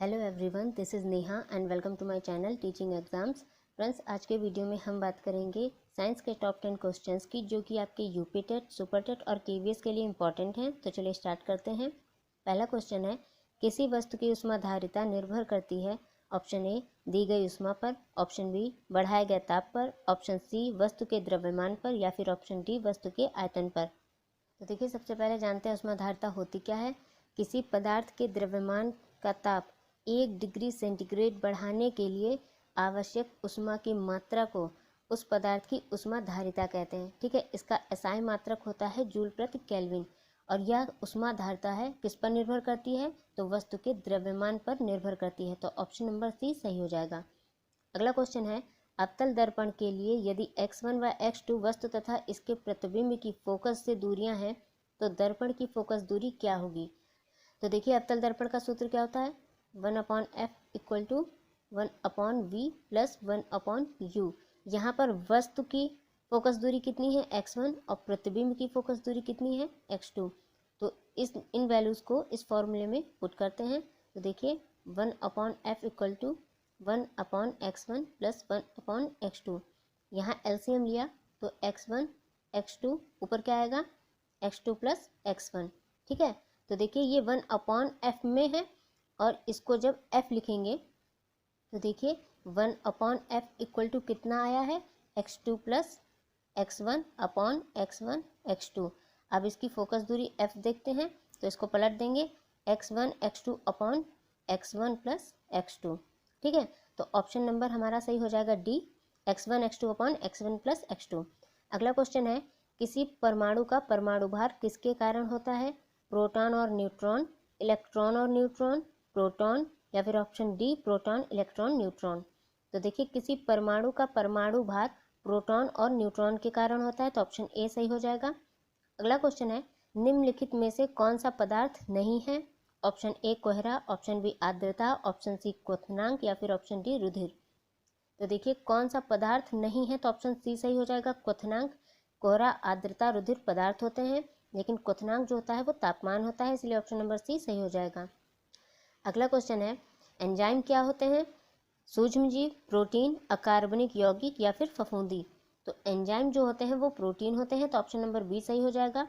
Hello everyone, this is Neha and welcome to my channel teaching exams. Friends, आज के video में हम बात करेंगे साइंस के टॉप 10 क्वेश्चंस की, जो कि आपके यूपी टेट, सुपर टेट और केवीएस के लिए इंपॉर्टेंट हैं। तो चलिए स्टार्ट करते हैं। पहला क्वेश्चन है, किसी वस्तु की ऊष्माधारिता निर्भर करती है ऑप्शन ए दी गई ऊष्मा पर, ऑप्शन बी बढ़ाए गए ताप पर, ऑप्शन सी वस्तु के द्रव्यमान पर, या फिर ऑप्शन डी वस्तु के आयतन पर। तो देखिए, सबसे पहले जानते हैं ऊष्माधारिता होती क्या है। किसी पदार्थ के द्रव्यमान का ताप 1 डिग्री सेंटीग्रेड बढ़ाने के लिए आवश्यक ऊष्मा की मात्रा को उस पदार्थ की ऊष्माधारिता कहते हैं। ठीक है, इसका एसआई मात्रक होता है जूल प्रति केल्विन, और यह ऊष्माधारिता है किस पर निर्भर करती है, तो वस्तु के द्रव्यमान पर निर्भर करती है। तो ऑप्शन नंबर सी सही हो जाएगा। अगला क्वेश्चन है, अवतल दर्पण के लिए यदि x1 व x2 वस्तु तथा इसके प्रतिबिंब की फोकस से दूरियां हैं, तो दर्पण की फोकस दूरी क्या होगी। तो देखिए, अवतल दर्पण का सूत्र क्या होता है, 1/f equal to 1/v plus 1/u। यहाँ पर वस्तु की फोकस दूरी कितनी है, x1, और प्रतिबिंब की फोकस दूरी कितनी है, x2। तो इन वैल्यूज़ को इस फॉर्मूले में पुट करते हैं। तो देखिए, 1/f equal to 1/x1 plus 1/x2। यहाँ एलसीएम लिया तो x1 x2 ऊपर क्या आएगा, x2 प्लस x1। ठीक है, तो देखिए ये 1/f में है, और इसको जब f लिखेंगे तो देखिए 1/f इक्वल टू कितना आया है, x2 प्लस x1/x1 x2। अब इसकी फोकस दूरी f देखते हैं, तो इसको पलट देंगे, x1 x2/x1 प्लस x2। ठीक है, तो ऑप्शन नंबर हमारा सही हो जाएगा D, x1 x2/x1 plus x2। अगला क्वेश्चन है, किसी परमाणु का परमाणु भार किसके कारण होता है, प्रोटॉन और न्यूट्रॉन, इलेक्ट्रॉन और न्यूट्रॉन, प्रोटॉन, या फिर option D proton electron neutron. तो देखिए, किसी परमाणु का परमाणु भार प्रोटॉन और न्यूट्रॉन के कारण होता है, तो ऑप्शन ए सही हो जाएगा। अगला क्वेश्चन है, निम्नलिखित में से कौन सा पदार्थ नहीं है, ऑप्शन ए कोहरा, ऑप्शन बी आर्द्रता, ऑप्शन सी क्वथनांक, या फिर ऑप्शन डी रुधिर। तो देखिए, कौन सा पदार्थ नहीं है, तो ऑप्शन सी सही हो जाएगा, क्वथनांक। कोहरा, आर्द्रता, रुधिर पदार्थ होते हैं, लेकिन क्वथनांक जो होता है वो तापमान होता है, इसलिए ऑप्शन नंबर सी सही हो जाएगा। अगला क्वेश्चन है, एंजाइम क्या होते हैं, सूक्ष्मजीव, प्रोटीन, अकार्बनिक यौगिक, या फिर फफूंदी। तो एंजाइम जो होते हैं वो प्रोटीन होते हैं, तो ऑप्शन नंबर बी सही हो जाएगा।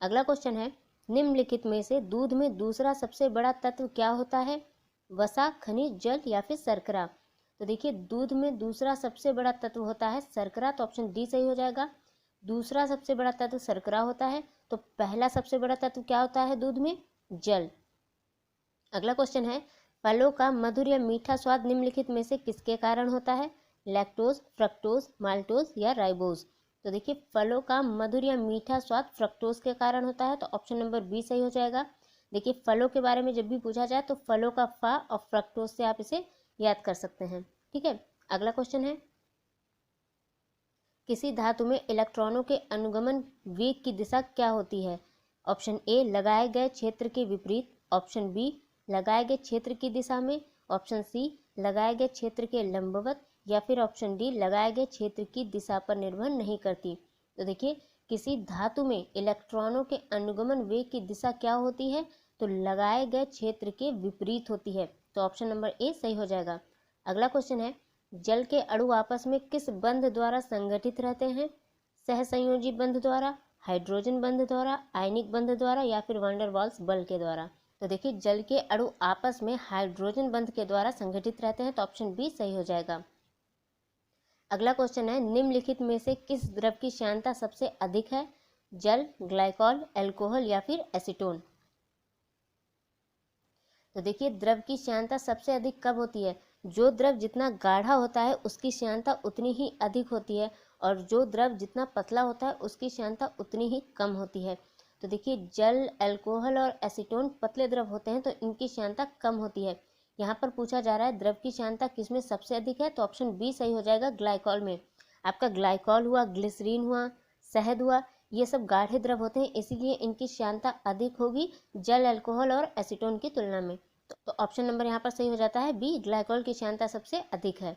अगला क्वेश्चन है, निम्नलिखित में से दूध में दूसरा सबसे बड़ा तत्व क्या होता है, वसा, खनिज, जल, या फिर शर्करा। तो देखिए, दूध में दूसरा सबसे बड़ा तत्व होता है शर्करा, तो ऑप्शन डी सही हो जाएगा। दूसरा सबसे बड़ा तत्व शर्करा होता है, तो पहला सबसे बड़ा तत्व क्या होता है दूध में, जल। अगला क्वेश्चन है, फलों का मधुर या मीठा स्वाद निम्नलिखित में से किसके कारण होता है, लैक्टोज, फ्रक्टोज, माल्टोज, या राइबोज। तो देखिए, फलों का मधुर या मीठा स्वाद फ्रक्टोज के कारण होता है, तो ऑप्शन नंबर बी सही हो जाएगा। देखिए, फलों के बारे में जब भी पूछा जाए तो फलों का फा और फ्रक्टोज से आप इसे याद कर सकते हैं। ठीक है, अगला क्वेश्चन है, किसी धातु में इलेक्ट्रॉनों के अनुगमन वेग की दिशा क्या होती है, ऑप्शन ए लगाए गए क्षेत्र के विपरीत, ऑप्शन बी लगाए गए क्षेत्र की दिशा में, ऑप्शन सी लगाए गए क्षेत्र के लंबवत, या फिर ऑप्शन डी लगाए गए क्षेत्र की दिशा पर निर्भर नहीं करती। तो देखिए, किसी धातु में इलेक्ट्रॉनों के अनुगमन वेग की दिशा क्या होती है, तो लगाए गए क्षेत्र के विपरीत होती है, तो ऑप्शन नंबर ए सही हो जाएगा। अगला क्वेश्चन है, जल के अणु आपस में किस बंध द्वारा संगठित रहते हैं, सहसंयोजी बंध द्वारा, हाइड्रोजन बंध द्वारा, आयनिक बंध द्वारा, या फिर वैन वाल्स बल के द्वारा। तो देखिए, जल के अणु आपस में हाइड्रोजन बंध के द्वारा संगठित रहते हैं, तो ऑप्शन बी सही हो जाएगा। अगला क्वेश्चन है, निम्नलिखित में से किस द्रव की श्यानता सबसे अधिक है, जल, ग्लाइकॉल, अल्कोहल, या फिर एसीटोन। तो देखिए, द्रव की श्यानता सबसे अधिक कब होती है, जो द्रव जितना गाढ़ा होता है उसकी श्यानता उतनी ही अधिक होती है, और जो द्रव जितना पतला होता है उसकी श्यानता उतनी ही कम होती है। तो देखिए, जल, अल्कोहल और एसीटोन पतले द्रव होते हैं, तो इनकी श्यानता कम होती है। यहाँ पर पूछा जा रहा है द्रव की श्यानता किसमें सबसे अधिक है, तो ऑप्शन बी सही हो जाएगा, ग्लाइकॉल में। आपका ग्लाइकॉल हुआ, ग्लिसरीन हुआ, शहद हुआ, ये सब गाढ़े द्रव होते हैं, इसीलिए इनकी श्यानता अधिक होगी जल, अल्कोहल और एसीटोन की तुलना में। तो ऑप्शन नंबर यहाँ पर सही हो जाता है बी, ग्लाइकॉल की श्यानता सबसे अधिक है।